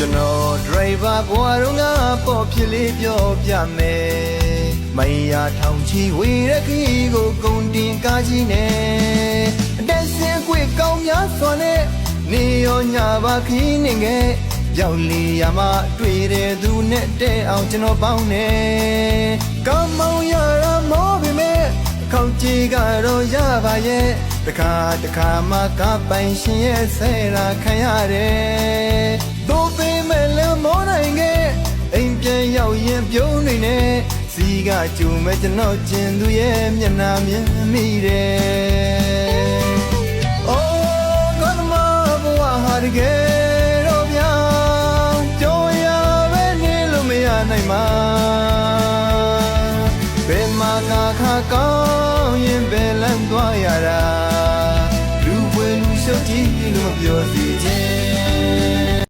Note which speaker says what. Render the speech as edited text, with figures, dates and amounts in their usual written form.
Speaker 1: ကျွန်တော်ဒရိုင်ဘာဘွားတော့ငါပေါ်ဖြစ်လေးပြောပြမယ်မရထောင်ချီဝေရခီကိုကုန်တင်ကားကြီးနဲ့အတက်စင်ခွေကောင်းများစွာနဲ့နေရောညပါခီးနေငယ်ရောက်လီရမတွေ့တဲ့သူနဲ့တဲ့အောင်ကျွန်တော်ပေါင်းနေကောင်းမောင်ရတာမောပြီမဲ့ခေါင်းကြီးကတော့ရပါရဲ့တခါမှကပိုင်ရှင်ရဲ့ဆဲရာခံရတယ်တို့ပေမဲ့လည်းမောနိုင်ခဲ့အိမ်ပြန်ရောက်ရင်ပြုံးနေနဲ့စီကကျူမဲ့ကျွန်တော်ကျင်သူရဲ့မျက်နှာမြင်မိတယ်အိုးကောင်းမဘဝဟာတကယ်တော့ဗျာကြော်ရပဲနေလို့မရနိုင်မှာဘယ်မှာခါကောင်းရင်ဘယ်လမ်းသွားရတာလူပွေလူရှုပ်ကြည့်လို့မပြောစီချင်